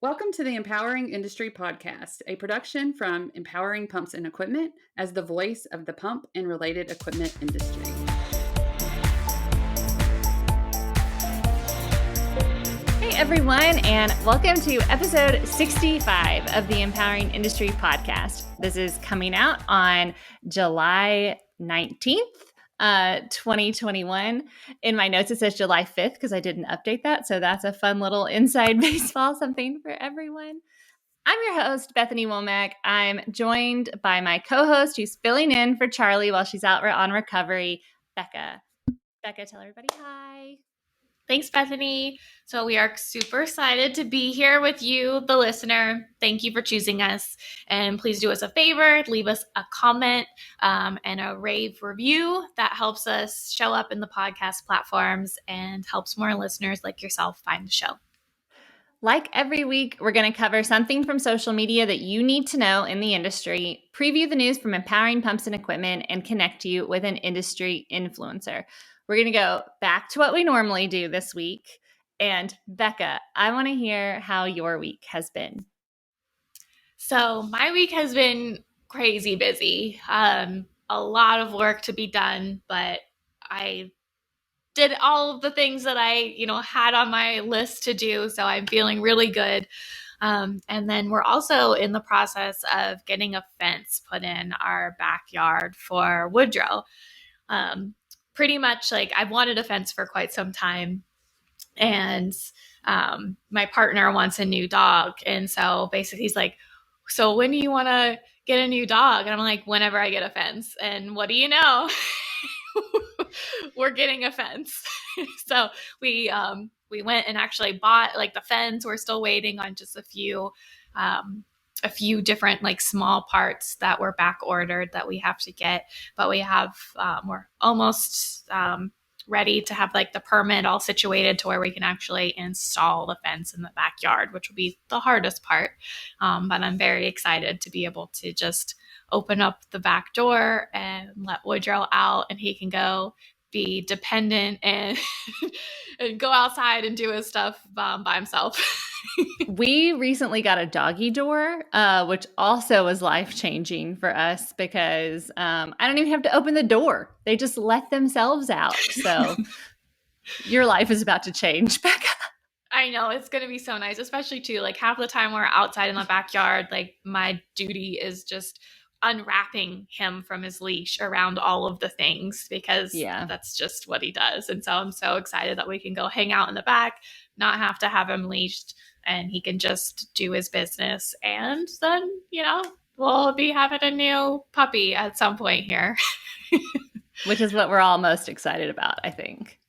Welcome to the Empowering Industry Podcast, a production from Empowering Pumps and Equipment as the voice of the pump and related equipment industry. Hey everyone, and welcome to episode 65 of the Empowering Industry Podcast. This is coming out on July 19th. 2021. In my notes, it says July 5th because I didn't update that. So that's a fun little inside baseball something for everyone. I'm your host, Bethany Womack. I'm joined by my co-host who's filling in for Charli while she's out on recovery, Bekah. Bekah, tell everybody hi. Thanks, Bethany. So we are super excited to be here with you, the listener. Thank you for choosing us. And please do us a favor, leave us a comment and a rave review. That helps us show up in the podcast platforms and helps more listeners like yourself find the show. Like every week, we're going to cover something from social media that you need to know in the industry, preview the news from Empowering Pumps and Equipment, and connect you with an industry influencer. We're going to go back to what we normally do this week. And Bekah, I want to hear how your week has been. So my week has been crazy busy. A lot of work to be done, but I did all of the things that I, had on my list to do. So I'm feeling really good. And then we're also in the process of getting a fence put in our backyard for Woodrow. Pretty much like I've wanted a fence for quite some time. And my partner wants a new dog. And so basically he's like, so when do you want to get a new dog? And I'm like, whenever I get a fence. And what do you know? We're getting a fence. So we went and actually bought like the fence. We're still waiting on just a few different like small parts that were back ordered that we have to get, but we have we're almost ready to have like the permit all situated to where we can actually install the fence in the backyard, which will be the hardest part. But I'm very excited to be able to just open up the back door and let Woodrow out, and he can go be dependent and and go outside and do his stuff by himself. We recently got a doggy door, which also was life-changing for us because I don't even have to open the door. They just let themselves out. So your life is about to change, Bekah. I know, it's going to be so nice, especially too, like half the time we're outside in the backyard, like my duty is just unwrapping him from his leash around all of the things because that's just what he does. And so I'm so excited that we can go hang out in the back, not have to have him leashed, and he can just do his business. And then, we'll be having a new puppy at some point here. Which is what we're all most excited about, I think.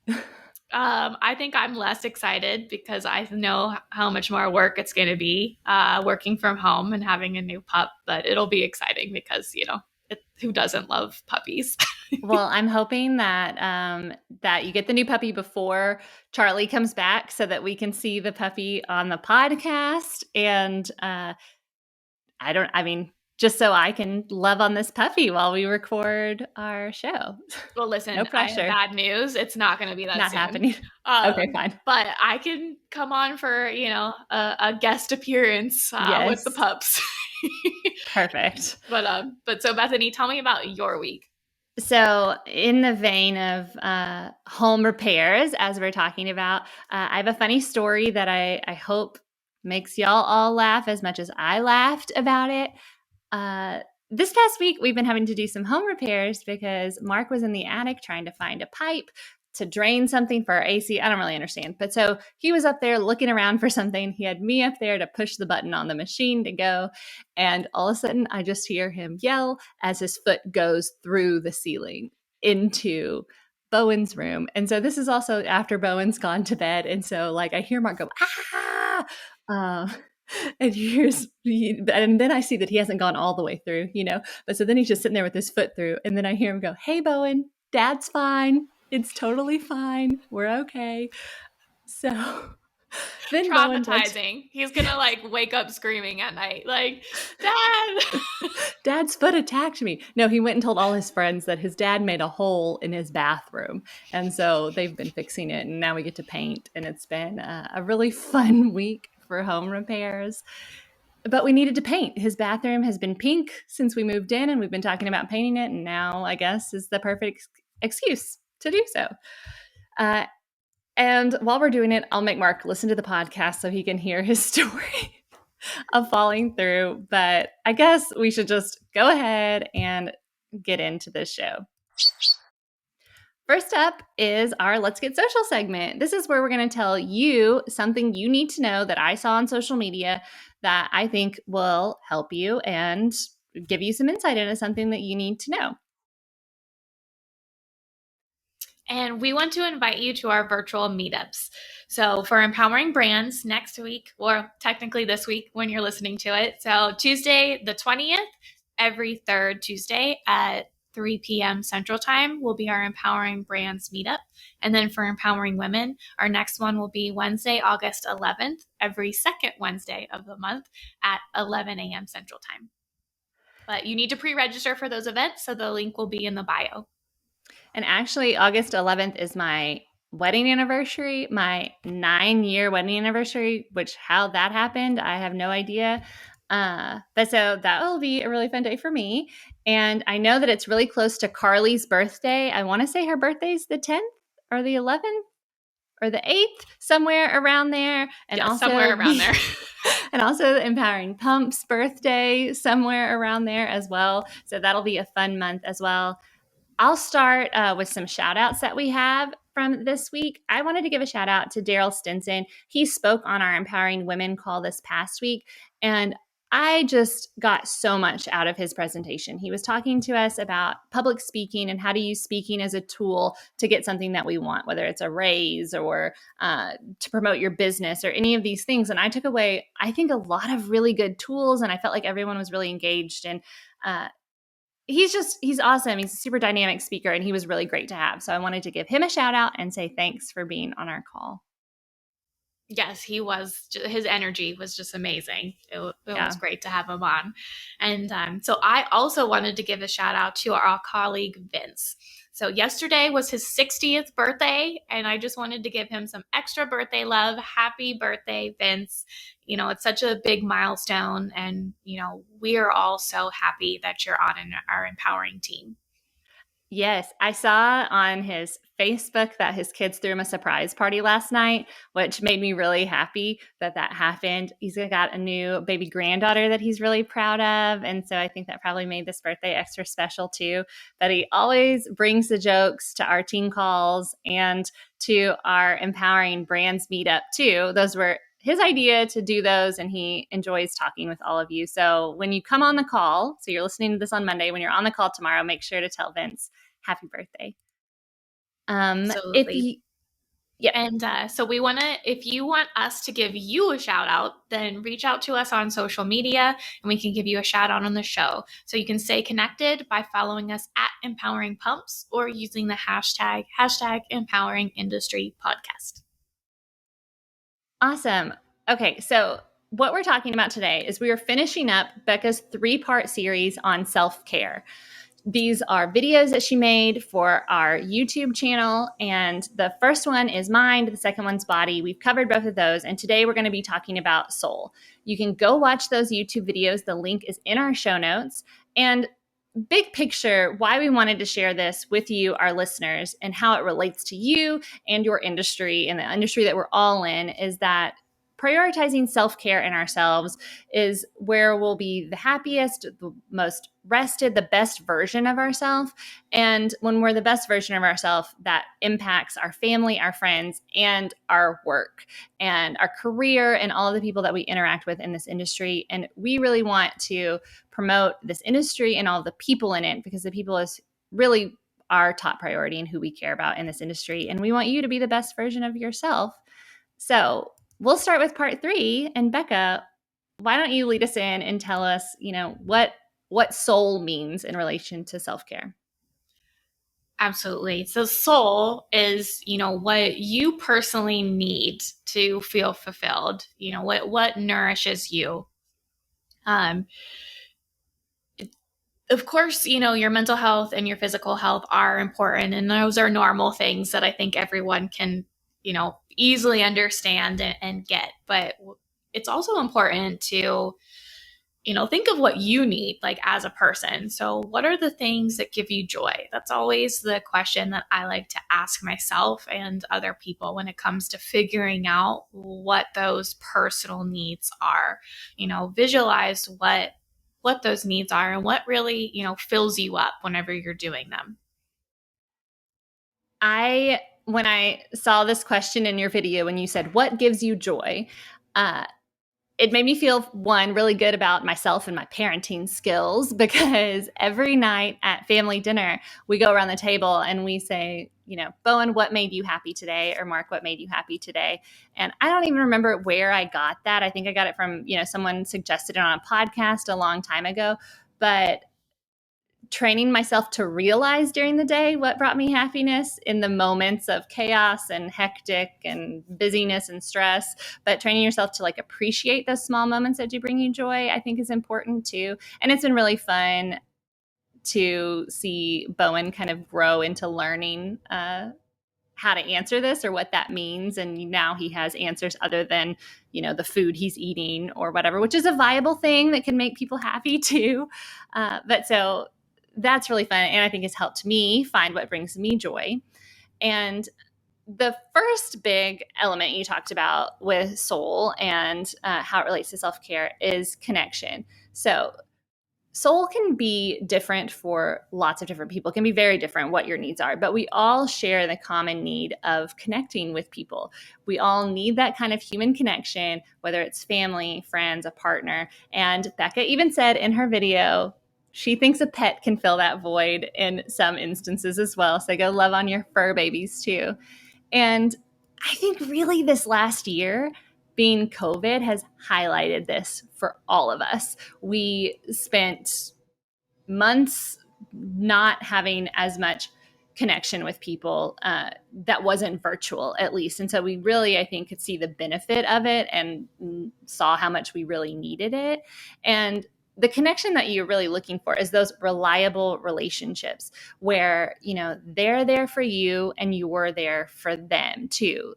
I think I'm less excited because I know how much more work it's going to be working from home and having a new pup, but it'll be exciting because, who doesn't love puppies? Well, I'm hoping that that you get the new puppy before Charli comes back so that we can see the puppy on the podcast. And just so I can love on this puppy while we record our show. Well, listen, no pressure. I have bad news. It's not going to be that not soon. happening. Okay, fine. But I can come on for, a guest appearance with the pups. Perfect. But so Bethany, tell me about your week. So in the vein of home repairs, as we're talking about, I have a funny story that I hope makes y'all all laugh as much as I laughed about it. This past week, we've been having to do some home repairs because Mark was in the attic trying to find a pipe to drain something for our AC. I don't really understand. But so he was up there looking around for something. He had me up there to push the button on the machine to go. And all of a sudden, I just hear him yell as his foot goes through the ceiling into Bowen's room. And so this is also after Bowen's gone to bed. And so like I hear Mark go, ah! And then I see that he hasn't gone all the way through, but so then he's just sitting there with his foot through. And then I hear him go, hey, Bowen, Dad's fine. It's totally fine. We're okay. So then traumatizing. He's going to like wake up screaming at night. Like, Dad, Dad's foot attacked me. No, he went and told all his friends that his dad made a hole in his bathroom. And so they've been fixing it. And now we get to paint. And it's been a really fun week for home repairs. But we needed to paint. His bathroom has been pink since we moved in, and we've been talking about painting it. And now, I guess, is the perfect excuse to do so. And while we're doing it, I'll make Mark listen to the podcast so he can hear his story of falling through. But I guess we should just go ahead and get into this show. First up is our Let's Get Social segment. This is where we're going to tell you something you need to know that I saw on social media that I think will help you and give you some insight into something that you need to know. And we want to invite you to our virtual meetups. So for Empowering Brands next week, or technically this week when you're listening to it. So Tuesday, the 20th, every third Tuesday at 3 p.m. Central Time will be our Empowering Brands Meetup. And then for Empowering Women, our next one will be Wednesday, August 11th, every second Wednesday of the month at 11 a.m. Central Time. But you need to pre-register for those events, so the link will be in the bio. And actually, August 11th is my wedding anniversary, my 9-year wedding anniversary, which how that happened, I have no idea. But so that will be a really fun day for me. And I know that it's really close to Carly's birthday. I want to say her birthday's the 10th or the 11th or the 8th, somewhere around there. And also somewhere around there. And also the Empowering Pump's birthday, somewhere around there as well. So that'll be a fun month as well. I'll start with some shout outs that we have from this week. I wanted to give a shout out to Daryl Stinson. He spoke on our Empowering Women call this past week, and I just got so much out of his presentation. He was talking to us about public speaking and how to use speaking as a tool to get something that we want, whether it's a raise or to promote your business or any of these things. And I took away, I think, a lot of really good tools, and I felt like everyone was really engaged. And he's awesome. He's a super dynamic speaker, and he was really great to have. So I wanted to give him a shout out and say thanks for being on our call. Yes, he was. His energy was just amazing. It was great to have him on. And so I also wanted to give a shout out to our colleague, Vince. So yesterday was his 60th birthday, and I just wanted to give him some extra birthday love. Happy birthday, Vince. You know, it's such a big milestone, and, you know, we are all so happy that you're on our empowering team. Yes, I saw on his Facebook that his kids threw him a surprise party last night, which made me really happy that happened. He's got a new baby granddaughter that he's really proud of. And so I think that probably made this birthday extra special too. But he always brings the jokes to our team calls and to our Empowering Brands Meetup too. Those were his idea to do those, and he enjoys talking with all of you. So when you come on the call, so you're listening to this on Monday, when you're on the call tomorrow, make sure to tell Vince happy birthday. Absolutely. And so if you want us to give you a shout out, then reach out to us on social media and we can give you a shout out on the show. So you can stay connected by following us at Empowering Pumps or using the hashtag Empowering Industry Podcast. Awesome. Okay, so what we're talking about today is we are finishing up Bekah's 3-part series on self-care. These are videos that she made for our YouTube channel, and the first one is mind, the second one's body. We've covered both of those, and today we're going to be talking about soul. You can go watch those YouTube videos. The link is in our show notes. And big picture, why we wanted to share this with you, our listeners, and how it relates to you and your industry and the industry that we're all in, is that prioritizing self-care in ourselves is where we'll be the happiest, the most rested, the best version of ourselves. And when we're the best version of ourselves, that impacts our family, our friends, and our work and our career and all of the people that we interact with in this industry. And we really want to promote this industry and all the people in it, because the people is really our top priority and who we care about in this industry. And we want you to be the best version of yourself. So we'll start with part 3. And Bekah, why don't you lead us in and tell us, what soul means in relation to self-care? Absolutely. So soul is, what you personally need to feel fulfilled, what nourishes you. Of course, your mental health and your physical health are important, and those are normal things that I think everyone can, easily understand and get. But it's also important to, think of what you need, like as a person. So what are the things that give you joy? That's always the question that I like to ask myself and other people when it comes to figuring out what those personal needs are. Visualize what those needs are and what really, fills you up whenever you're doing them. When I saw this question in your video, when you said, what gives you joy? It made me feel, one, really good about myself and my parenting skills, because every night at family dinner, we go around the table and we say, Bowen, what made you happy today? Or Mark, what made you happy today? And I don't even remember where I got that. I think I got it from, someone suggested it on a podcast a long time ago. But training myself to realize during the day what brought me happiness in the moments of chaos and hectic and busyness and stress, but training yourself to appreciate those small moments that do bring you joy, I think is important too. And it's been really fun to see Bowen kind of grow into learning how to answer this or what that means. And now he has answers other than, the food he's eating or whatever, which is a viable thing that can make people happy too. But so that's really fun. And I think it's helped me find what brings me joy. And the first big element you talked about with soul and how it relates to self-care is connection. So soul can be different for lots of different people. It can be very different what your needs are, but we all share the common need of connecting with people. We all need that kind of human connection, whether it's family, friends, a partner. And Bekah even said in her video, she thinks a pet can fill that void in some instances as well. So go love on your fur babies too. And I think really this last year, being COVID, has highlighted this for all of us. We spent months not having as much connection with people that wasn't virtual, at least. And so we really, I think, could see the benefit of it and saw how much we really needed it. And the connection that you're really looking for is those reliable relationships where, they're there for you and you're there for them too.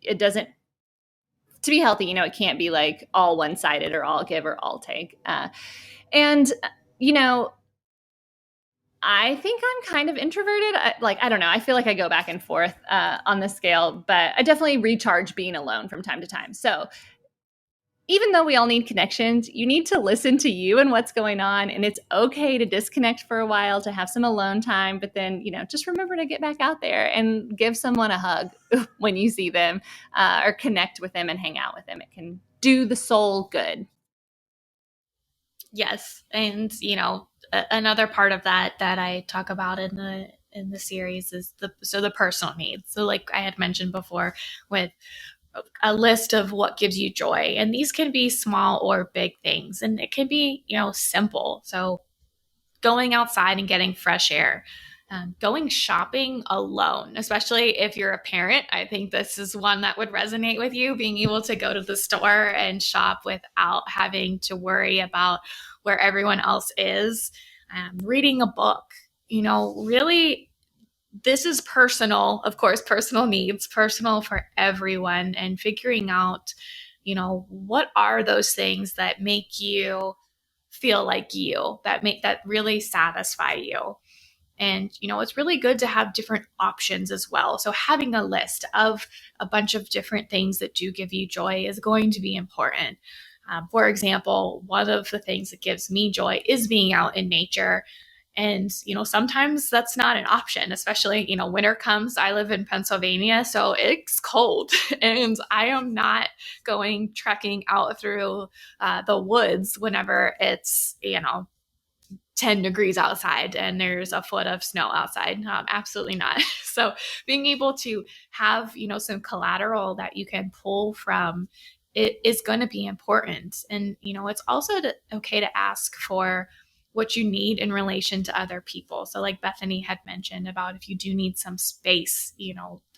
It doesn't, to be healthy, it can't be all one-sided or all give or all take. And I think I'm kind of introverted. I don't know. I feel like I go back and forth on the scale, but I definitely recharge being alone from time to time. So even though we all need connections, you need to listen to you and what's going on. And it's okay to disconnect for a while, to have some alone time, but then, just remember to get back out there and give someone a hug when you see them or connect with them and hang out with them. It can do the soul good. Yes. And, another part of that I talk about in the series is the personal needs. So like I had mentioned before, with a list of what gives you joy. And these can be small or big things. And it can be, simple. So going outside and getting fresh air, going shopping alone, especially if you're a parent. I think this is one that would resonate with you, being able to go to the store and shop without having to worry about where everyone else is. Reading a book, really, this is personal, of course, personal needs, personal for everyone, and figuring out, what are those things that make you feel like you, that really satisfy you. And, it's really good to have different options as well. So having a list of a bunch of different things that do give you joy is going to be important. For example, one of the things that gives me joy is being out in nature. And, sometimes that's not an option, especially, winter comes. I live in Pennsylvania, so it's cold and I am not going trekking out through the woods whenever it's, 10 degrees outside and there's a foot of snow outside. Absolutely not. So being able to have, some collateral that you can pull from it is going to be important. And, it's also okay to ask for what you need in relation to other people. So like Bethany had mentioned about if you do need some space,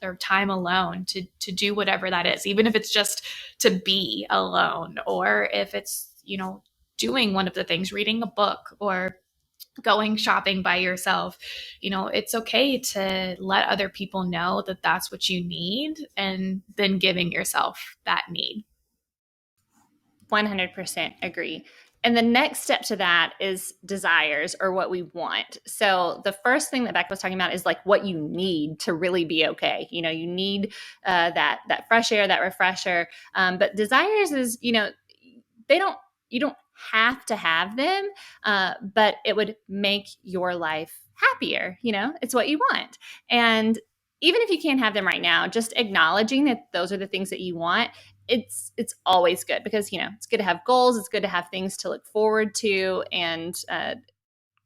or time alone to do whatever that is, even if it's just to be alone, or if it's, doing one of the things, reading a book or going shopping by yourself, it's okay to let other people know that that's what you need and then giving yourself that need. 100% agree. And the next step to that is desires, or what we want. So the first thing that Becca was talking about is like what you need to really be okay. You need that fresh air, that refresher. But desires is, you don't have to have them, but it would make your life happier. It's what you want. And even if you can't have them right now, just acknowledging that those are the things that you want, it's always good, because it's good to have goals. It's good to have things to look forward to, and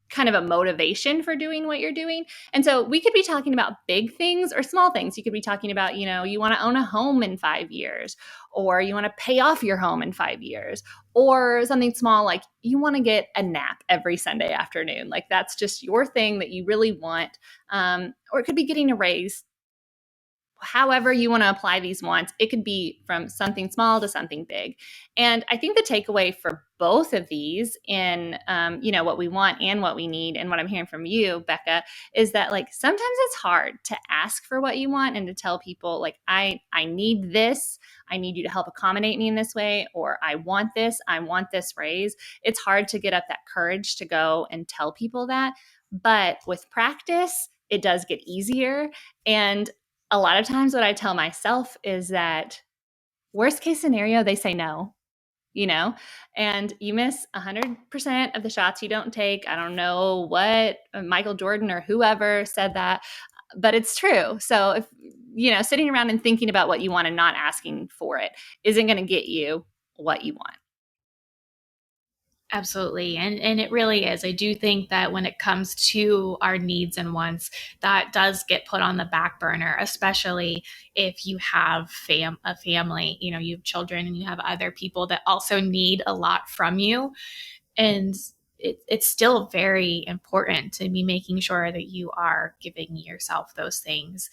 kind of a motivation for doing what you're doing. And so we could be talking about big things or small things. You could be talking about, you want to own a home in 5 years, or you want to pay off your home in 5 years, or something small like you want to get a nap every Sunday afternoon. Like that's just your thing that you really want. Or it could be getting a raise. However you want to apply these wants, it could be from something small to something big. And I think the takeaway for both of these in, what we want and what we need, and what I'm hearing from you, Bekah, is that like sometimes it's hard to ask for what you want and to tell people like, I need this. I need you to help accommodate me in this way, or I want this raise. It's hard to get up that courage to go and tell people that. But with practice, it does get easier. And a lot of times what I tell myself is that worst case scenario, they say no, and you miss 100% of the shots you don't take. I don't know what Michael Jordan or whoever said that, but it's true. So if, sitting around and thinking about what you want and not asking for it isn't going to get you what you want. Absolutely. And it really is. I do think that when it comes to our needs and wants, that does get put on the back burner, especially if you have a family, you have children and you have other people that also need a lot from you. And it's still very important to be making sure that you are giving yourself those things.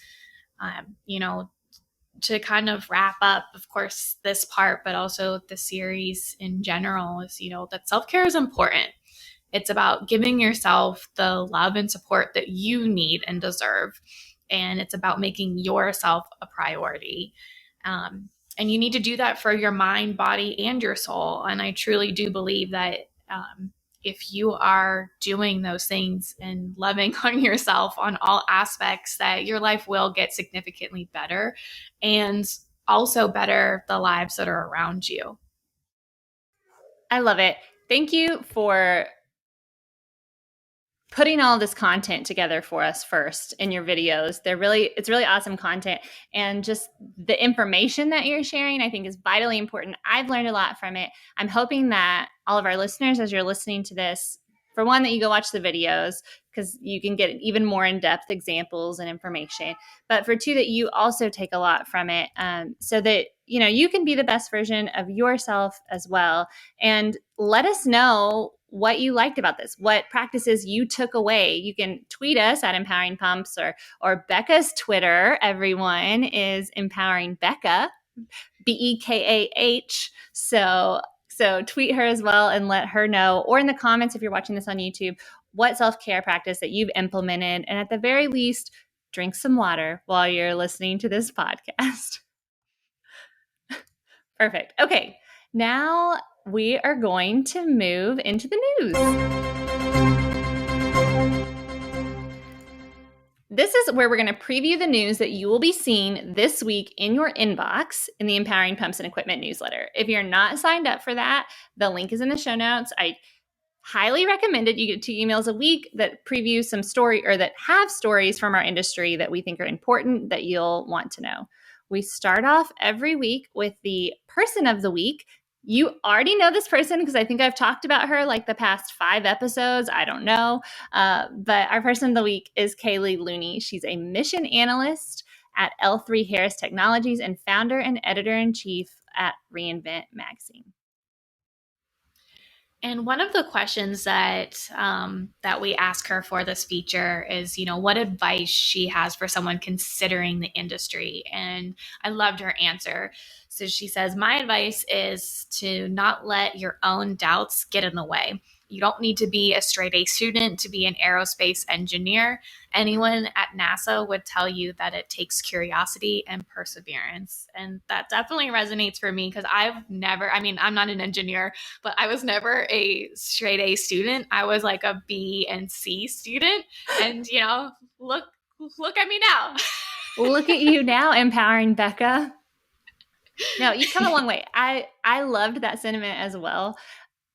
To kind of wrap up, of course, this part, but also the series in general is, that self-care is important. It's about giving yourself the love and support that you need and deserve. And it's about making yourself a priority. And you need to do that for your mind, body, and your soul. And I truly do believe that if you are doing those things and loving on yourself on all aspects, that your life will get significantly better, and also better the lives that are around you. I love it. Thank you for putting all this content together for us first in your videos. It's really awesome content. And just the information that you're sharing, I think, is vitally important. I've learned a lot from it. I'm hoping that all of our listeners, as you're listening to this, for one, that you go watch the videos, because you can get even more in-depth examples and information. But for two, that you also take a lot from it, so that you can be the best version of yourself as well. And let us know what you liked about this, what practices you took away. You can tweet us at Empowering Pumps, or Bekah's Twitter, everyone, is Empowering Bekah, Bekah. So tweet her as well and let her know, or in the comments if you're watching this on YouTube, what self-care practice that you've implemented. And at the very least, drink some water while you're listening to this podcast. Perfect. Okay, now we are going to move into the news. This is where we're going to preview the news that you will be seeing this week in your inbox in the Empowering Pumps and Equipment newsletter. If you're not signed up for that, the link is in the show notes. I highly recommend it. You get 2 emails a week that preview some story, or that have stories from our industry that we think are important that you'll want to know. We start off every week with the person of the week. You already know this person because I think I've talked about her like the past 5 episodes. I don't know. But our person of the week is Kaylee Looney. She's a mission analyst at L3 Harris Technologies and founder and editor-in-chief at Reinvent Magazine. And one of the questions that we ask her for this feature is, what advice she has for someone considering the industry. And I loved her answer. So she says, my advice is to not let your own doubts get in the way. You don't need to be a straight A student to be an aerospace engineer. Anyone at NASA would tell you that it takes curiosity and perseverance. And that definitely resonates for me because I'm not an engineer, but I was never a straight A student. I was like a B and C student. And, look at me now. Look at you now, empowering Bekah. No, you've come a long way. I loved that sentiment as well.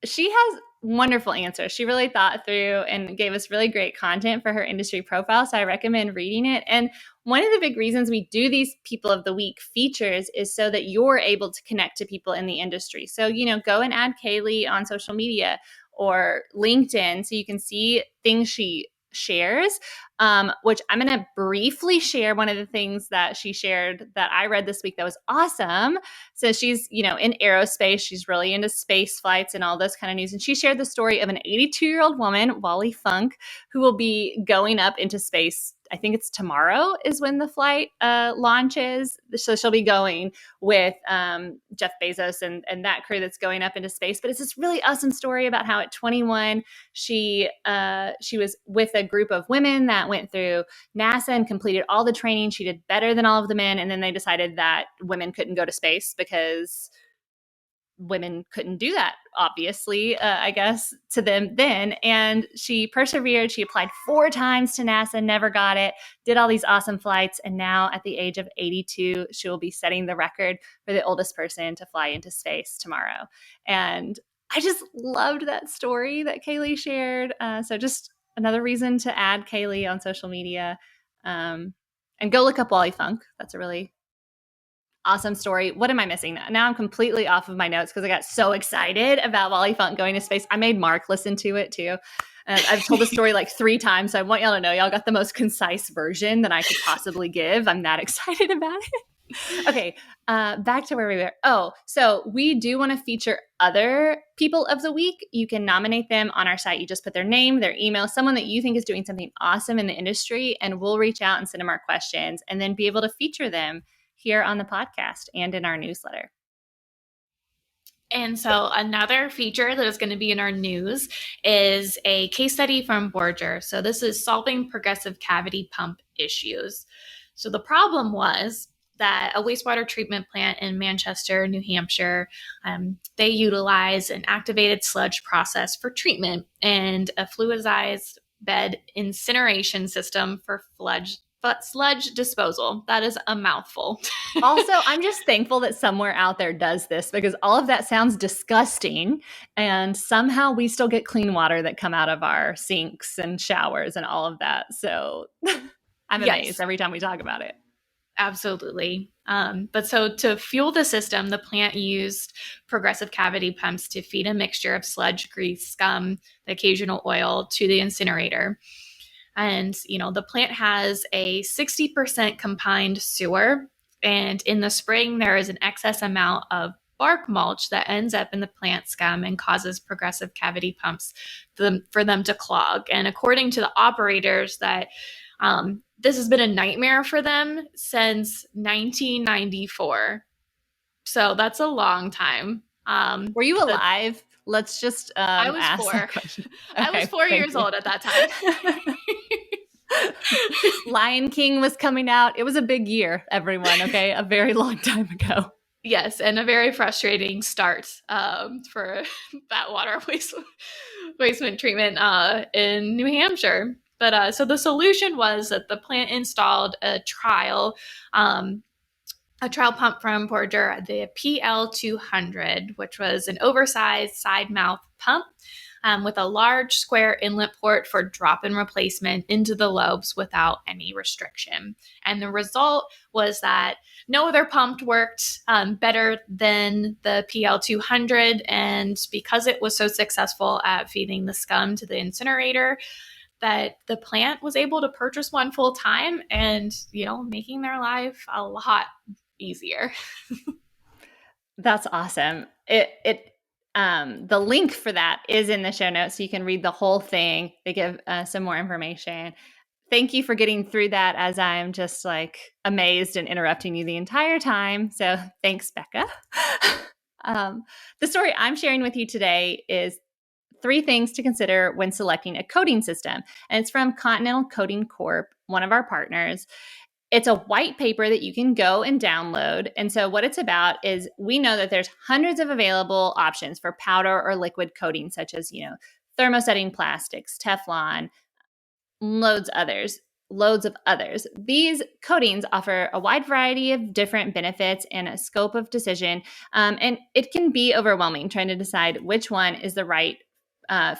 She has wonderful answers. She really thought through and gave us really great content for her industry profile. So I recommend reading it. And one of the big reasons we do these People of the Week features is so that you're able to connect to people in the industry. So, go and add Kaylee on social media or LinkedIn so you can see things she shares, which I'm going to briefly share one of the things that she shared that I read this week that was awesome. So she's, in aerospace, she's really into space flights and all this kind of news. And she shared the story of an 82-year-old woman, Wally Funk, who will be going up into space. I think it's tomorrow is when the flight launches. So she'll be going with Jeff Bezos and that crew that's going up into space. But it's this really awesome story about how at 21, she was with a group of women that went through NASA and completed all the training. She did better than all of the men. And then they decided that women couldn't go to space because women couldn't do that, obviously, I guess, to them then. And she persevered. She applied 4 times to NASA, never got it, did all these awesome flights. And now at the age of 82, she will be setting the record for the oldest person to fly into space tomorrow. And I just loved that story that Kaylee shared. So just another reason to add Kaylee on social media. And go look up Wally Funk. That's a really awesome story. What am I missing? Now I'm completely off of my notes because I got so excited about Wally Funk going to space. I made Mark listen to it too. I've told the story like 3 times. So I want y'all to know y'all got the most concise version that I could possibly give. I'm that excited about it. Okay, back to where we were. Oh, so we do want to feature other People of the Week. You can nominate them on our site. You just put their name, their email, someone that you think is doing something awesome in the industry, and we'll reach out and send them our questions and then be able to feature them here on the podcast and in our newsletter. And so another feature that is going to be in our news is a case study from Borger. So this is solving progressive cavity pump issues. So the problem was that a wastewater treatment plant in Manchester, New Hampshire, they utilize an activated sludge process for treatment and a fluidized bed incineration system for sludge disposal. That is a mouthful. Also, I'm just thankful that somewhere out there does this because all of that sounds disgusting. And somehow we still get clean water that come out of our sinks and showers and all of that. So I'm amazed every time we talk about it. Absolutely. But so to fuel the system, the plant used progressive cavity pumps to feed a mixture of sludge, grease, scum, the occasional oil to the incinerator. And, the plant has a 60% combined sewer. And in the spring, there is an excess amount of bark mulch that ends up in the plant scum and causes progressive cavity pumps for them to clog. And according to the operators, that this has been a nightmare for them since 1994. So that's a long time. Were you alive? Let's just I was ask 4. Okay, I was 4 years old at that time. Lion King was coming out. It was a big year, everyone, okay? A very long time ago. Yes, and a very frustrating start for that water wastewater treatment in New Hampshire. But so the solution was that the plant installed a trial pump from Borger, the PL200, which was an oversized side mouth pump with a large square inlet port for drop-in replacement into the lobes without any restriction. And the result was that no other pump worked better than the PL200. And because it was so successful at feeding the scum to the incinerator, that the plant was able to purchase one full time and, making their life a lot easier. That's awesome. The link for that is in the show notes, so you can read the whole thing. They give some more information. Thank you for getting through that as I'm just like amazed and interrupting you the entire time. So thanks, Bekah. The story I'm sharing with you today is 3 things to consider when selecting a coating system. And it's from Continental Coating Corp, one of our partners. It's a white paper that you can go and download. And so what it's about is we know that there's hundreds of available options for powder or liquid coating, such as, thermosetting plastics, Teflon, loads of others. These coatings offer a wide variety of different benefits and a scope of decision. And it can be overwhelming trying to decide which one is the right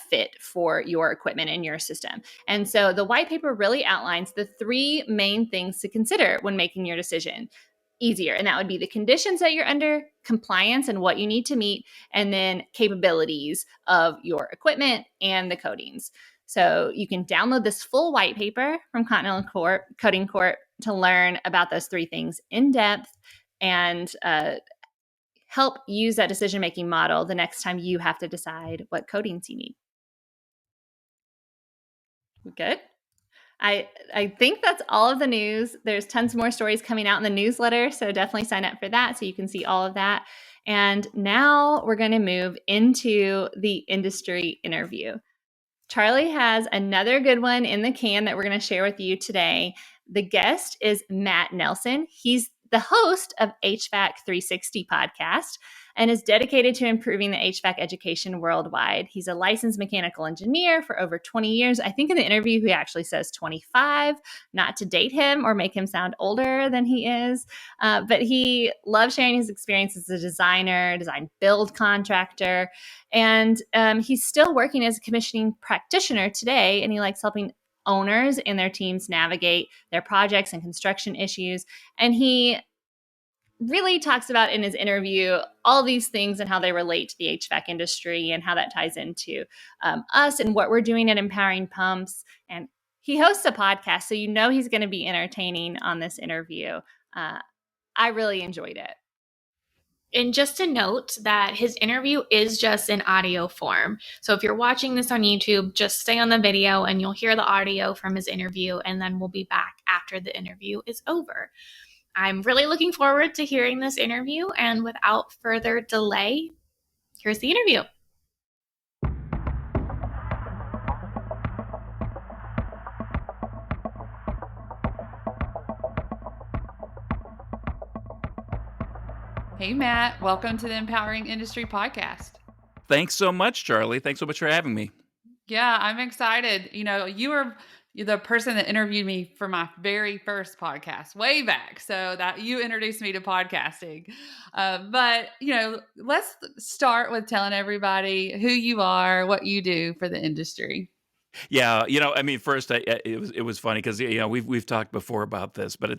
fit for your equipment and your system. And so the white paper really outlines the 3 main things to consider when making your decision easier. And that would be the conditions that you're under, compliance and what you need to meet, and then capabilities of your equipment and the coatings. So you can download this full white paper from Continental Coating Corp to learn about those 3 things in depth and help use that decision-making model the next time you have to decide what coatings you need. Good. I think that's all of the news. There's tons more stories coming out in the newsletter, so definitely sign up for that so you can see all of that. And now we're going to move into the industry interview. Charli has another good one in the can that we're going to share with you today. The guest is Matt Nelson. He's the host of HVAC 360 podcast and is dedicated to improving the HVAC education worldwide. He's a licensed mechanical engineer for over 20 years. I think in the interview, he actually says 25, not to date him or make him sound older than he is. But he loves sharing his experience as a designer, design build contractor, and he's still working as a commissioning practitioner today, and he likes helping owners and their teams navigate their projects and construction issues. And he really talks about in his interview all these things and how they relate to the HVAC industry and how that ties into us and what we're doing at Empowering Pumps. And he hosts a podcast, so he's going to be entertaining on this interview. I really enjoyed it. And just to note that his interview is just in audio form. So if you're watching this on YouTube, just stay on the video and you'll hear the audio from his interview, and then we'll be back after the interview is over. I'm really looking forward to hearing this interview, and without further delay, here's the interview. Hey, Matt. Welcome to the Empowering Industry podcast. Thanks so much, Charli. Thanks so much for having me. Yeah, I'm excited. You're the person that interviewed me for my very first podcast way back. So that you introduced me to podcasting. But let's start with telling everybody who you are, what you do for the industry. Yeah, first it was funny because we've talked before about this, but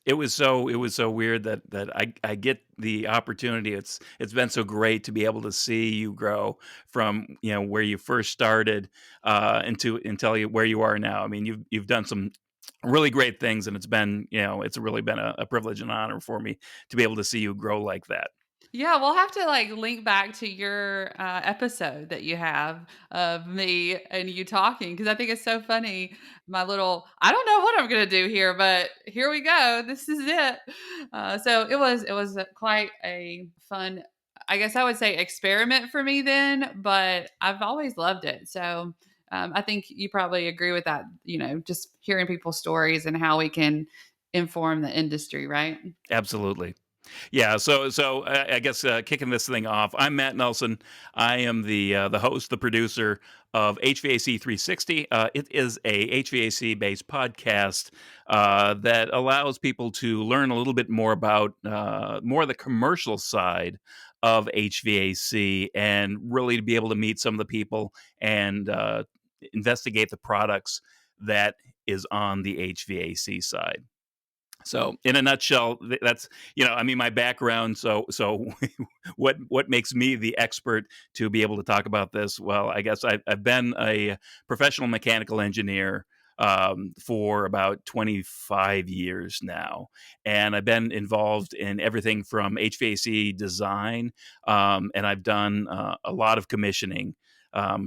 it was so weird that I get the opportunity. It's been so great to be able to see you grow from where you first started until where you are now. I mean, you've done some really great things, and it's really been a privilege and honor for me to be able to see you grow like that. Yeah, we'll have to link back to your episode that you have of me and you talking, because I think it's so funny. I don't know what I'm going to do here, but here we go. This is it. So it was quite a fun, I guess I would say, experiment for me then, but I've always loved it. So I think you probably agree with that, just hearing people's stories and how we can inform the industry, right? Absolutely. Yeah, so I guess kicking this thing off, I'm Matt Nelson. I am the host, the producer of HVAC 360. It is a HVAC based podcast that allows people to learn a little bit more about more the commercial side of HVAC, and really to be able to meet some of the people and investigate the products that is on the HVAC side. So in a nutshell, that's, my background. So what makes me the expert to be able to talk about this? Well, I guess I've been a professional mechanical engineer for about 25 years now. And I've been involved in everything from HVAC design, and I've done a lot of commissioning.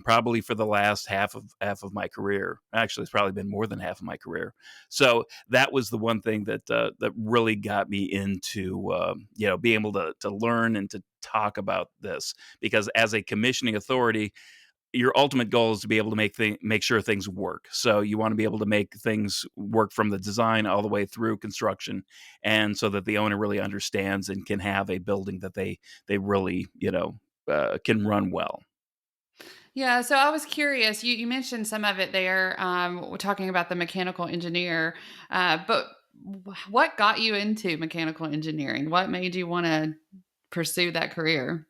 Probably for the last half of my career. Actually, it's probably been more than half of my career. So that was the one thing that really got me into being able to learn and to talk about this, because as a commissioning authority, your ultimate goal is to be able to make sure things work. So you want to be able to make things work from the design all the way through construction, and so that the owner really understands and can have a building that they really can run well. Yeah, so I was curious. You mentioned some of it there, we're talking about the mechanical engineer, but what got you into mechanical engineering? What made you want to pursue that career?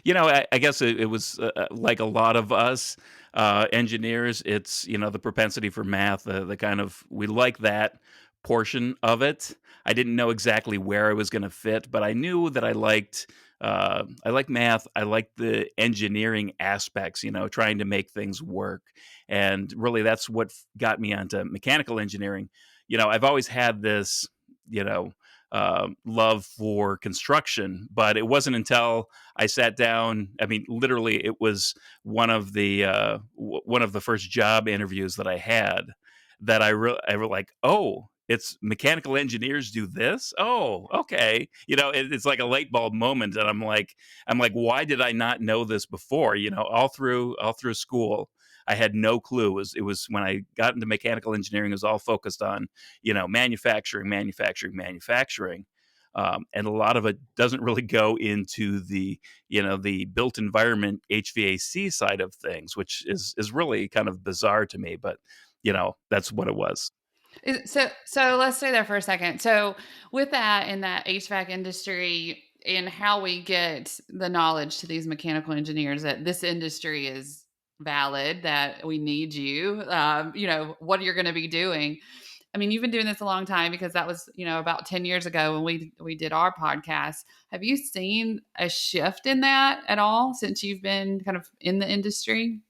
I guess it was like a lot of us engineers. It's the propensity for math, the kind of we like that portion of it. I didn't know exactly where I was going to fit, but I knew that I liked math. I liked the engineering aspects, trying to make things work, and really that's what got me onto mechanical engineering. I've always had this, you know. Love for construction, but it wasn't until I sat down. I mean, literally, it was one of the first job interviews that I had that I were like, oh, it's mechanical engineers do this. Oh, okay. It's like a light bulb moment, and I'm like, why did I not know this before? All through school, I had no clue. It was when I got into mechanical engineering, it was all focused on manufacturing, manufacturing, manufacturing. And a lot of it doesn't really go into the built environment HVAC side of things, which is really kind of bizarre to me, but that's what it was. So let's stay there for a second. So with that in that HVAC industry and how we get the knowledge to these mechanical engineers that this industry is valid, that we need you, what you're going to be doing. I mean, you've been doing this a long time because that was, about 10 years ago when we did our podcast. Have you seen a shift in that at all since you've been kind of in the industry?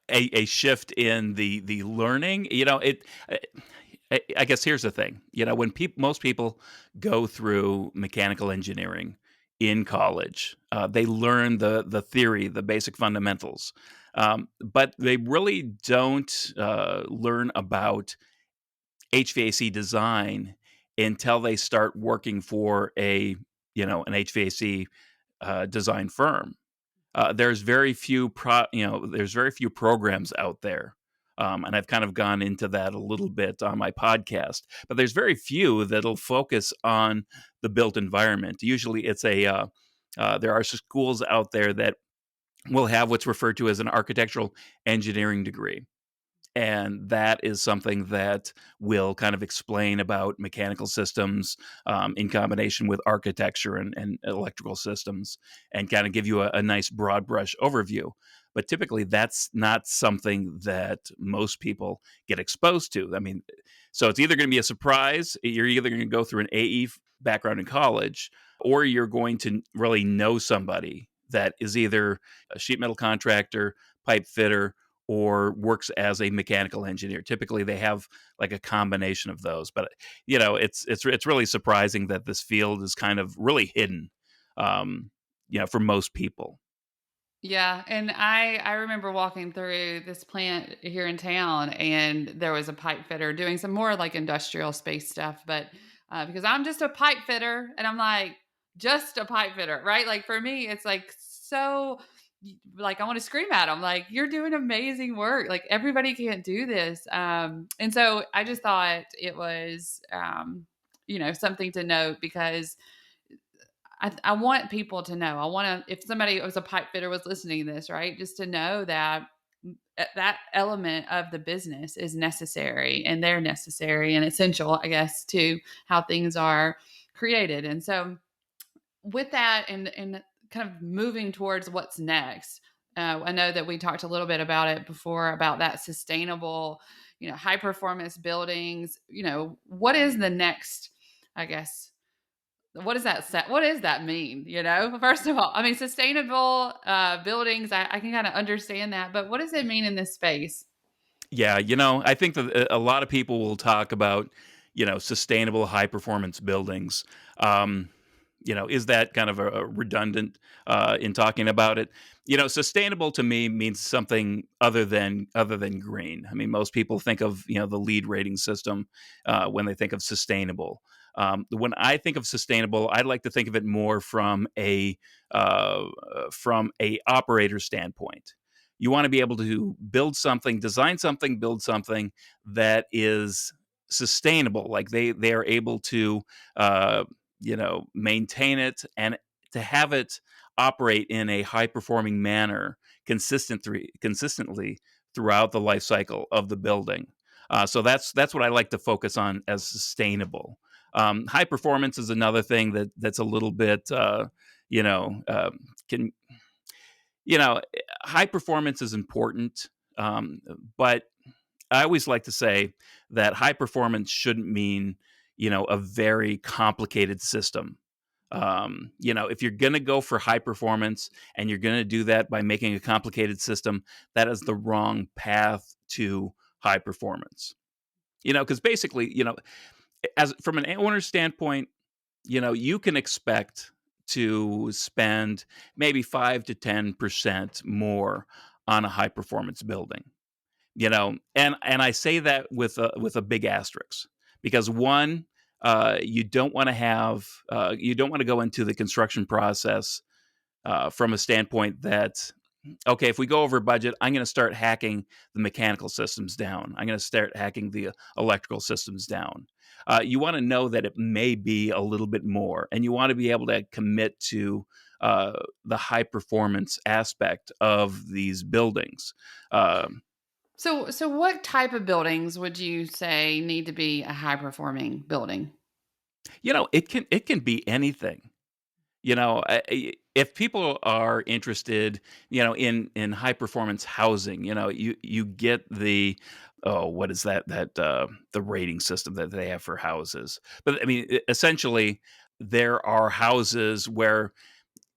A shift in the learning. I guess here's the thing. When most people go through mechanical engineering in college, they learn the theory, the basic fundamentals, but they really don't learn about HVAC design until they start working for an HVAC design firm. There's very few programs out there. And I've kind of gone into that a little bit on my podcast, but there's very few that'll focus on the built environment. Usually there are schools out there that will have what's referred to as an architectural engineering degree. And that is something that will kind of explain about mechanical systems in combination with architecture and electrical systems, and kind of give you a nice broad brush overview. But typically, that's not something that most people get exposed to. I mean, so it's either going to be a surprise. You're either going to go through an AE background in college, or you're going to really know somebody that is either a sheet metal contractor, pipe fitter, or works as a mechanical engineer. Typically, they have like a combination of those. But it's really surprising that this field is kind of really hidden, for most people. Yeah, and I remember walking through this plant here in town, and there was a pipe fitter doing some more like industrial space stuff. But because I'm just a pipe fitter, and I'm like just a pipe fitter, right? Like for me, it's like so like I want to scream at them, like you're doing amazing work. Like everybody can't do this, and so I just thought it was something to note because I want people to know. I want to, if somebody was a pipe fitter was listening to this, right, just to know that that element of the business is necessary and they're necessary and essential, I guess, to how things are created. And so, with that, and kind of moving towards what's next, I know that we talked a little bit about it before about that sustainable, high performance buildings. What is the next, I guess, what does that mean? First of all, I mean, sustainable buildings, I can kind of understand that, but what does it mean in this space? Yeah, I think that a lot of people will talk about, sustainable high performance buildings. Um, is that kind of a redundant in talking about it? Sustainable to me means something other than green. I mean, most people think of the lead rating system when they think of sustainable. When I think of sustainable, I like to think of it more from a operator standpoint. You want to be able to design something, build something that is sustainable. Like they are able to, maintain it and to have it operate in a high performing manner consistently throughout the life cycle of the building. So that's what I like to focus on as sustainable. High performance is another thing that's a little bit, can you know, high performance is important, but I always like to say that high performance shouldn't mean, a very complicated system. If you're going to go for high performance and you're going to do that by making a complicated system, that is the wrong path to high performance. Because basically, as from an owner's standpoint, you can expect to spend maybe 5 to 10% more on a high performance building. And I say that with a big asterisk, because one, you don't want to go into the construction process from a standpoint that, okay, if we go over budget, I'm going to start hacking the mechanical systems down. I'm going to start hacking the electrical systems down. You want to know that it may be a little bit more, and you want to be able to commit to the high performance aspect of these buildings. Uh, So what type of buildings would you say need to be a high performing building? it can be anything. If people are interested, in high performance housing, you get the, oh, what is that the rating system that they have for houses. But I mean, essentially, there are houses where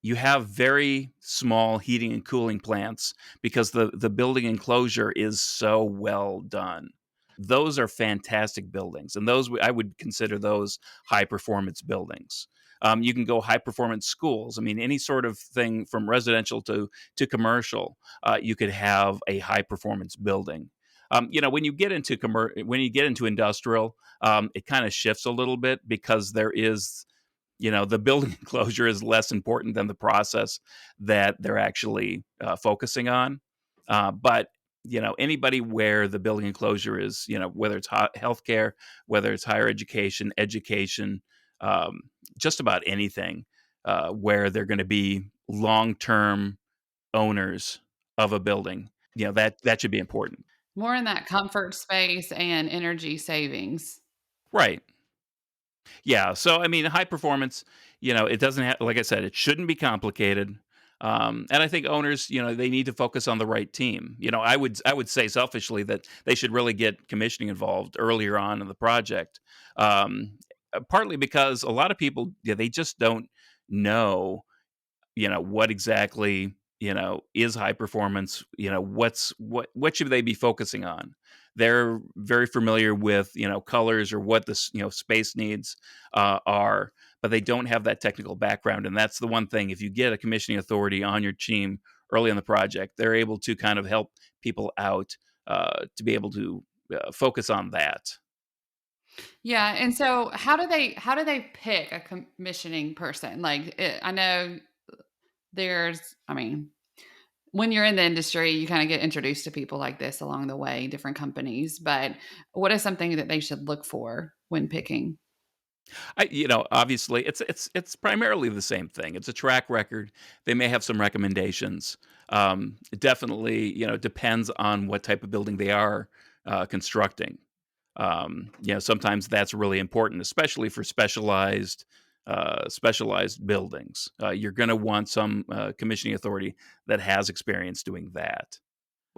you have very small heating and cooling plants because the building enclosure is so well done. Those are fantastic buildings, and I would consider those high performance buildings. You can go high performance schools. I mean, any sort of thing from residential to commercial, you could have a high performance building. When you get into industrial, it kind of shifts a little bit because the building enclosure is less important than the process that they're actually focusing on. But anybody where the building enclosure is, whether it's healthcare, whether it's higher education, um, just about anything where they're going to be long-term owners of a building, that should be important. More in that comfort space and energy savings. Right. Yeah. So, I mean, high performance, it doesn't have, like I said, it shouldn't be complicated. And I think owners, they need to focus on the right team. I would say selfishly that they should really get commissioning involved earlier on in the project. Partly because a lot of people, yeah, they just don't know, what exactly, is high performance. What should they be focusing on? They're very familiar with, colors or what this, space needs are, but they don't have that technical background. And that's the one thing, if you get a commissioning authority on your team early in the project, they're able to kind of help people out to be able to focus on that. Yeah, and so how do they pick a commissioning person? I know I mean, when you're in the industry, you kind of get introduced to people like this along the way, different companies. But what is something that they should look for when picking? Obviously, it's primarily the same thing. It's a track record. They may have some recommendations. It definitely, depends on what type of building they are constructing. Sometimes that's really important, especially for specialized buildings. You're going to want some commissioning authority that has experience doing that.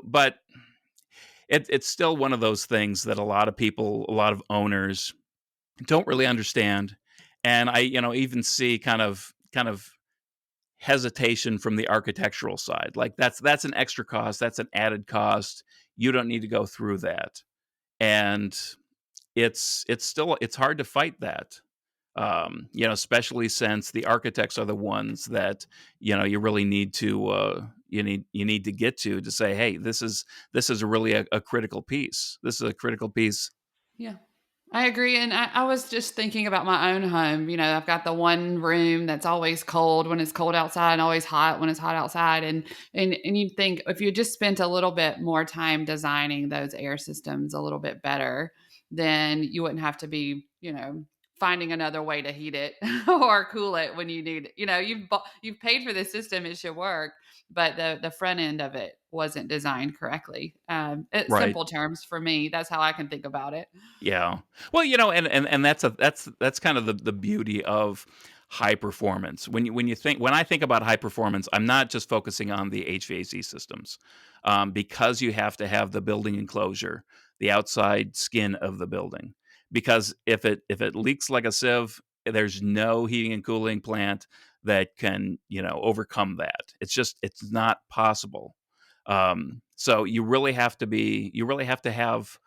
But it's still one of those things that a lot of people, a lot of owners don't really understand. And I, even see kind of hesitation from the architectural side. Like that's an extra cost, that's an added cost. You don't need to go through that. And it's hard to fight that. Especially since the architects are the ones that you really need to you need to get to say, hey, this is really a critical piece. This is a critical piece. Yeah. I agree. And I was just thinking about my own home. I've got the one room that's always cold when it's cold outside and always hot when it's hot outside. And you think if you just spent a little bit more time designing those air systems a little bit better, then you wouldn't have to be, finding another way to heat it or cool it when you need, you've paid for the system, it should work, but the front end of it wasn't designed correctly. Right. Simple terms for me, that's how I can think about it. Yeah. Well, and that's kind of the beauty of high performance. When I think about high performance, I'm not just focusing on the HVAC systems, because you have to have the building enclosure, the outside skin of the building. Because if it leaks like a sieve, there's no heating and cooling plant that can overcome that. It's not possible. So you really have to have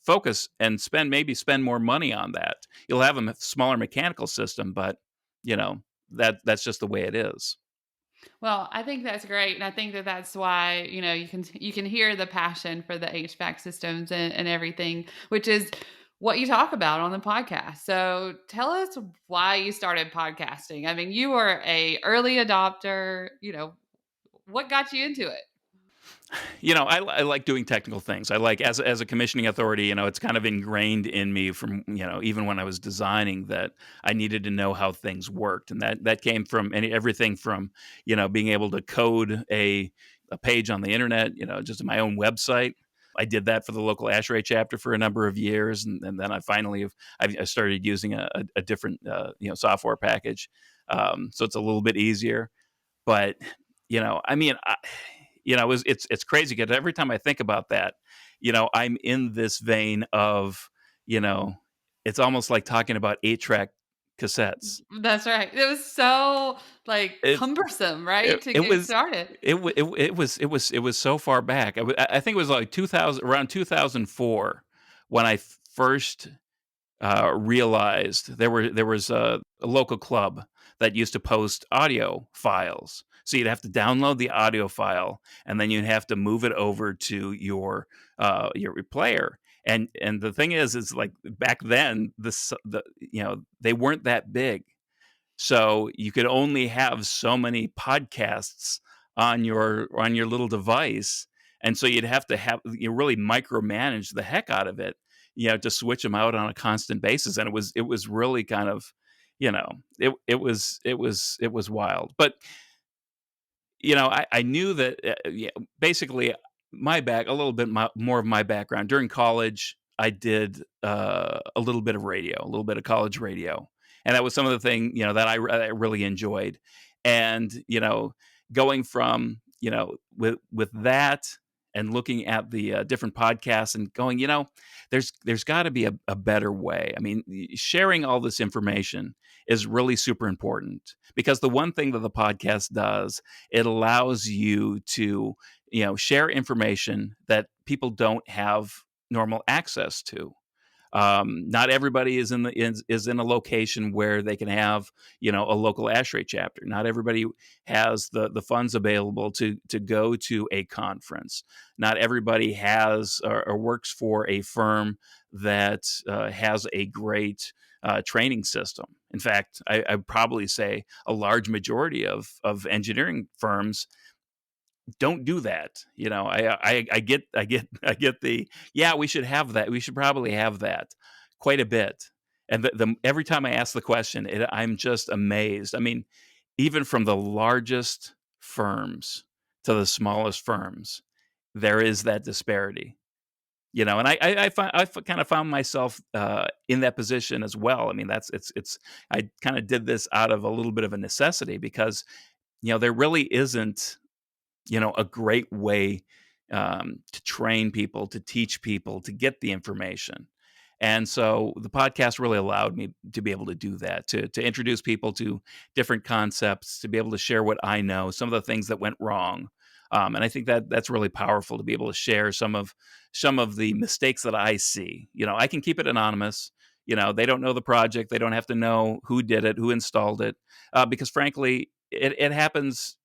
focus and spend more money on that. You'll have a smaller mechanical system, but you know that's just the way it is. Well, I think that's great, and I think that that's why you can hear the passion for the HVAC systems and everything, which is what you talk about on the podcast. So tell us why you started podcasting. I mean, you were a early adopter. What got you into it? I like doing technical things. I like as a commissioning authority, it's kind of ingrained in me from even when I was designing that I needed to know how things worked, and that came from everything from being able to code a page on the internet, just my own website. I did that for the local ASHRAE chapter for a number of years, and then I started using a different software package, so it's a little bit easier. But I mean, it's crazy because every time I think about that, I'm in this vein of, you know, it's almost like talking about 8-track cassettes. That's right. It was so like It cumbersome, right, it, to it get was started. it was so far back. I think it was like 2000, around 2004 when I first realized there was a local club that used to post audio files. So you'd have to download the audio file, and then you'd have to move it over to your player. And the thing is like back then they weren't that big, so you could only have so many podcasts on your little device, and so you'd have to really micromanage the heck out of it, to switch them out on a constant basis. And it was really kind of, you know, it was wild. But I knew that, yeah, basically a little bit more of my background during college. I did a little bit of radio, a little bit of college radio, and that was some of the thing that I really enjoyed. And going from with that and looking at the different podcasts and going, there's got to be a better way. I mean, sharing all this information is really super important, because the one thing that the podcast does, it allows you to share information that people don't have normal access to. Not everybody is in a location where they can have a local ASHRAE chapter. Not everybody has the funds available to go to a conference. Not everybody has or works for a firm that has a great training system. In fact, I'd probably say a large majority of engineering firms don't do that. I get the, yeah, we should have that. We should probably have that quite a bit. And every time I ask the question, I'm just amazed. I mean, even from the largest firms to the smallest firms, there is that disparity. And kind of found myself in that position as well. I mean, it's I kind of did this out of a little bit of a necessity, because there really isn't a great way to train people, to teach people, to get the information. And so the podcast really allowed me to be able to do that, to introduce people to different concepts, to be able to share what I know, some of the things that went wrong. And I think that that's really powerful to be able to share some of the mistakes that I see. I can keep it anonymous. They don't know the project. They don't have to know who did it, who installed it, because frankly, it happens,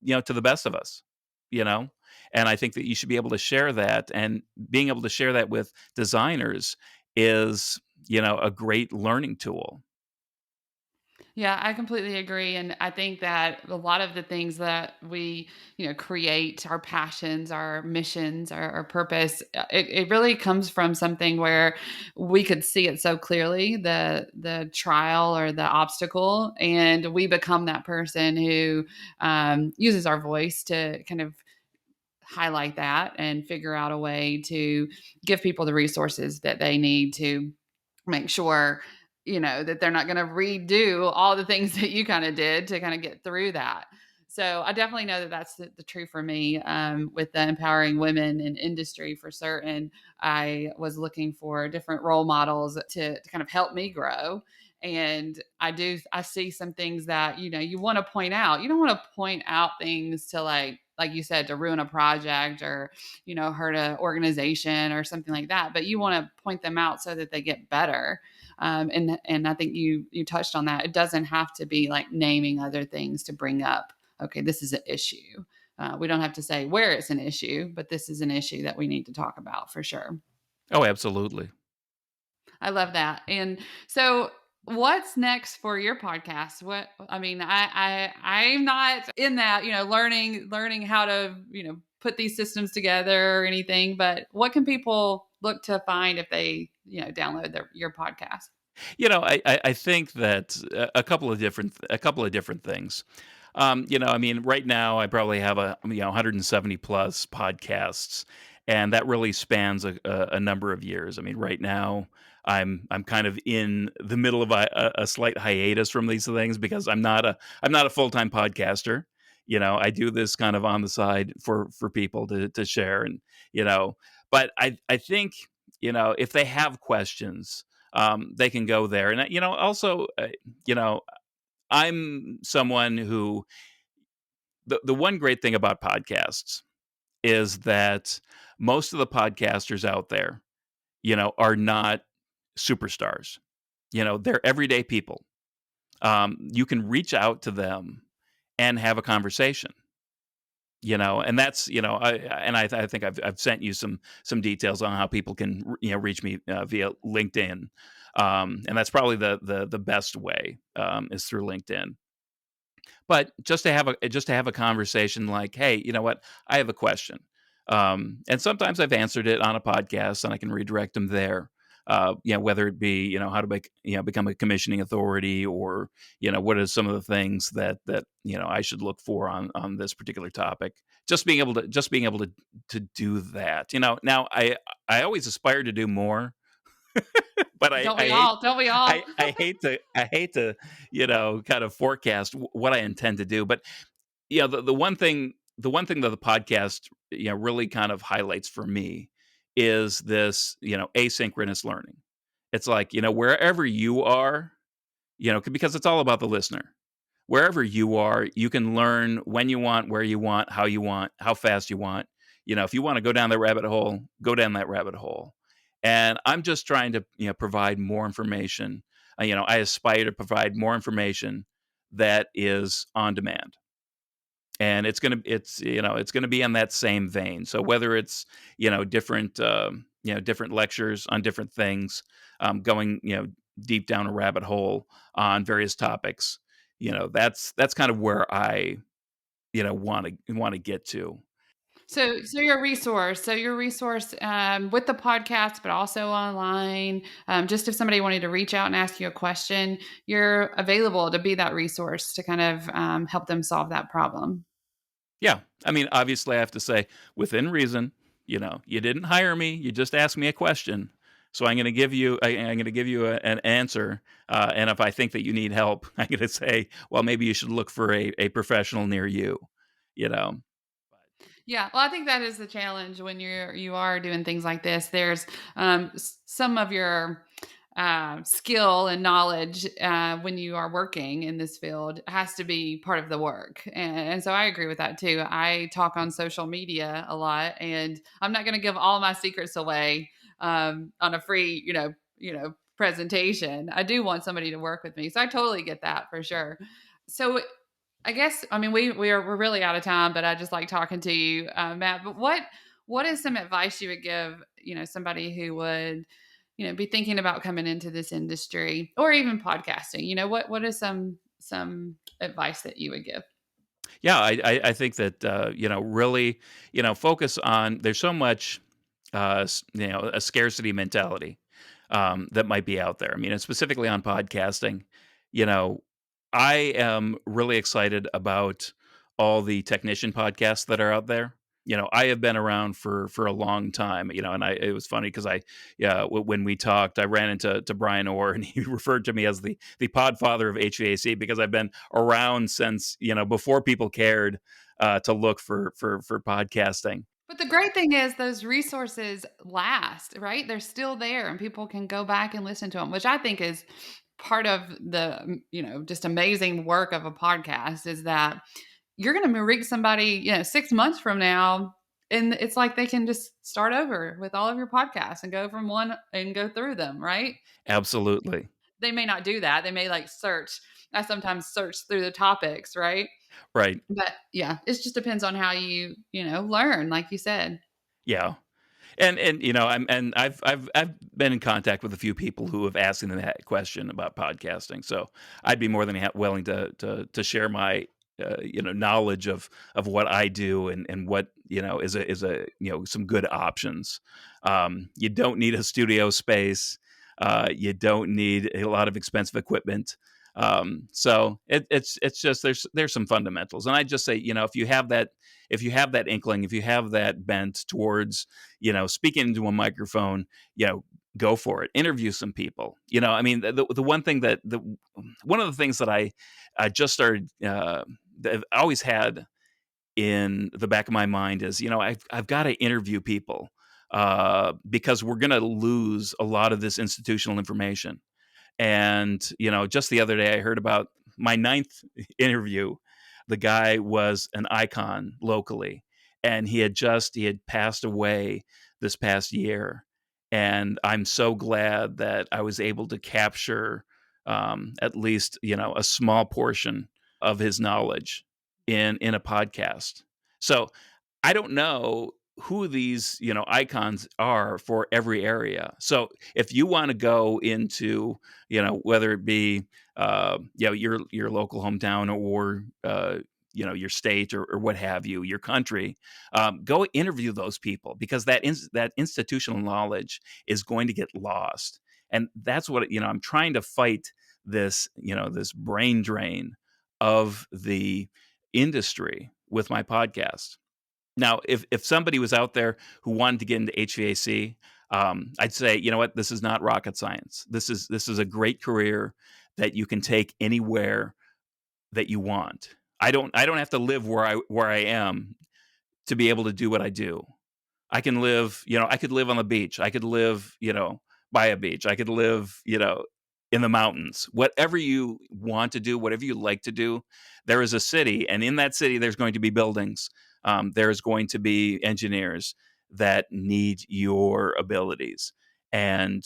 to the best of us, you know? And I think that you should be able to share that, and being able to share that with designers, is, a great learning tool. Yeah, I completely agree. And I think that a lot of the things that we, create, our passions, our missions, our purpose, it really comes from something where we could see it so clearly, the trial or the obstacle, and we become that person who uses our voice to kind of highlight that and figure out a way to give people the resources that they need to make sure that they're not going to redo all the things that you kind of did to kind of get through that. So I definitely know that that's the true for me, with the empowering women in industry for certain. I was looking for different role models to kind of help me grow. And I see some things that you want to point out. You don't want to point out things to, like you said, to ruin a project or hurt an organization or something like that, but you want to point them out so that they get better. And I think you touched on that. It doesn't have to be like naming other things to bring up, okay, this is an issue. We don't have to say where it's an issue, but this is an issue that we need to talk about for sure. Oh, absolutely. I love that. And so what's next for your podcast? I'm not in that, learning how to, put these systems together or anything, but what can people look to find if they, download your podcast? I think that a couple of different things. I mean, right now I probably have 170 plus podcasts, and that really spans a number of years. I mean, right now I'm kind of in the middle of a slight hiatus from these things because I'm not a full time podcaster. I do this kind of on the side for people to share, and you know, but I think if they have questions, they can go there. And also, you know, I'm someone who the one great thing about podcasts is that most of the podcasters out there, are not superstars. They're everyday people. You can reach out to them and have a conversation. And that's I think I've sent you some details on how people can reach me via LinkedIn, and that's probably the best way, is through LinkedIn. But just to have a conversation like, hey, you know what, I have a question, and sometimes I've answered it on a podcast, and I can redirect them there. Whether it be how to become a commissioning authority, or what are some of the things that I should look for on this particular topic. Just being able to do that. Now I always aspire to do more, but I Don't I we hate all? Don't we all? I hate to kind of forecast what I intend to do. But the one thing that the podcast really kind of highlights for me is this asynchronous learning. It's like wherever you are, because it's all about the listener. Wherever you are, you can learn when you want, where you want, how you want, how fast you want. If you want to go down that rabbit hole, go down that rabbit hole. And I'm just trying to provide more information. I aspire to provide more information that is on demand, and it's gonna be in that same vein. So whether it's different lectures on different things, going deep down a rabbit hole on various topics, that's kind of where I want to get to. So your resource. So your resource, with the podcast, but also online. Just if somebody wanted to reach out and ask you a question, you're available to be that resource to kind of help them solve that problem. Yeah, I mean, obviously, I have to say within reason. You didn't hire me; you just asked me a question. So I'm going to give you an answer. And if I think that you need help, I'm going to say, well, maybe you should look for a professional near you. You know, Yeah, well, I think that is the challenge when you are doing things like this. There's some of your skill and knowledge, when you are working in this field, has to be part of the work, and so I agree with that too. I talk on social media a lot, and I'm not going to give all my secrets away on a free, presentation. I do want somebody to work with me, so I totally get that for sure. So I guess, I mean, we're really out of time, but I just like talking to you, Matt. But what is some advice you would give, somebody who would, be thinking about coming into this industry or even podcasting, what is some advice that you would give? Yeah, I think that really focus on. There's so much a scarcity mentality that might be out there. I mean, and specifically on podcasting, you know, I am really excited about all the technician podcasts that are out there. I have been around for a long time. And it was funny because when we talked, I ran into Brian Orr, and he referred to me as the podfather of HVAC because I've been around since before people cared to look for podcasting. But the great thing is those resources last, right? They're still there and people can go back and listen to them, which I think is part of the, just amazing work of a podcast is that you're going to reach somebody, 6 months from now, and it's like they can just start over with all of your podcasts and go from one and go through them, right? Absolutely. They may not do that. They may like search. I sometimes search through the topics, right? Right. But yeah, it just depends on how learn, like you said. Yeah. And I've been in contact with a few people who have asked me that question about podcasting. So I'd be more than willing to share my knowledge of what I do and what is a some good options. You don't need a studio space. You don't need a lot of expensive equipment. So it's just there's some fundamentals, and I just say if you have that inkling, if you have that bent towards speaking into a microphone, go for it. Interview some people. I mean, the one thing one of the things that I just started that I've always had in the back of my mind is I've got to interview people because we're going to lose a lot of this institutional information. And, just the other day, I heard about my ninth interview. The guy was an icon locally, and he had passed away this past year. And I'm so glad that I was able to capture at least, a small portion of his knowledge in a podcast. So I don't know who these icons are for every area. So if you want to go into whether it be your local hometown or your state or what have you, your country, go interview those people because that institutional knowledge is going to get lost. And that's what I'm trying to fight this brain drain of the industry with my podcast. Now, if somebody was out there who wanted to get into HVAC, I'd say, you know what, this is not rocket science. This is a great career that you can take anywhere that you want. I don't have to live where I am to be able to do what I do. I could live on the beach. I could live, by a beach. I could live, in the mountains. Whatever you want to do, whatever you like to do, there is a city, and in that city, there's going to be buildings. There's going to be engineers that need your abilities, and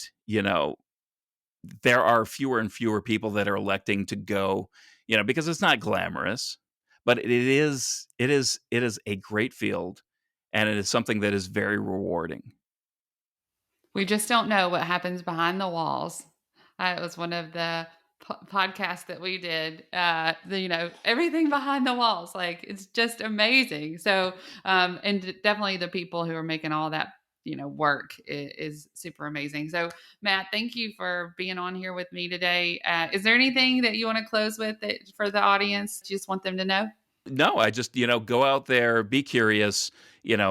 there are fewer and fewer people that are electing to go, because it's not glamorous, but it is a great field, and it is something that is very rewarding. We just don't know what happens behind the walls. It was one of the podcasts that we did. Everything behind the walls, like it's just amazing. So, and definitely the people who are making all that work is super amazing. So, Matt, thank you for being on here with me today. Is there anything that you want to close with for the audience? You just want them to know? No, I just go out there, be curious,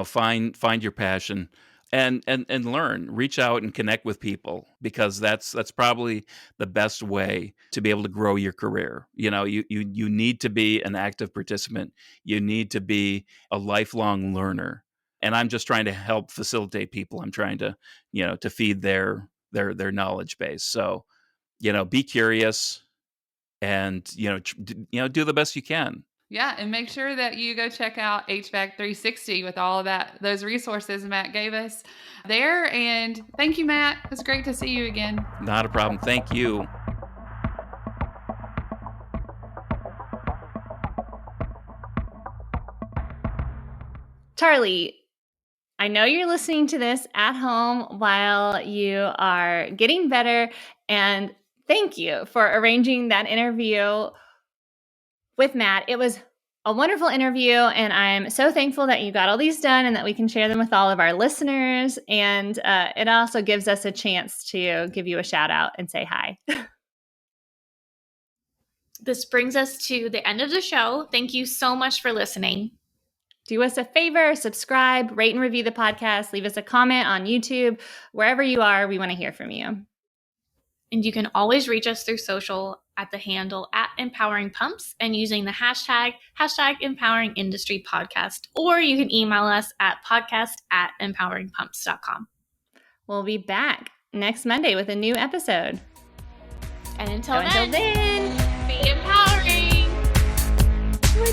find your passion, and learn. Reach out and connect with people because that's probably the best way to be able to grow your career. You need to be an active participant. You need to be a lifelong learner. And I'm just trying to help facilitate people. I'm trying to to feed their knowledge base. So be curious and do the best you can. Yeah, and make sure that you go check out HVAC 360 with all of those resources Matt gave us there. And thank you, Matt. It's great to see you again. Not a problem. Thank you. Charli, I know you're listening to this at home while you are getting better, and thank you for arranging that interview with Matt. It was a wonderful interview, and I'm so thankful that you got all these done and that we can share them with all of our listeners. And it also gives us a chance to give you a shout out and say hi. This brings us to the end of the show. Thank you so much for listening. Do us a favor, subscribe, rate and review the podcast, leave us a comment on YouTube. Wherever you are, we want to hear from you. And you can always reach us through social at the handle @EmpoweringPumps and using the hashtag #EmpoweringIndustryPodcast, or you can email us at podcast@empoweringpumps.com. We'll be back next Monday with a new episode. And until then, be empowering. We're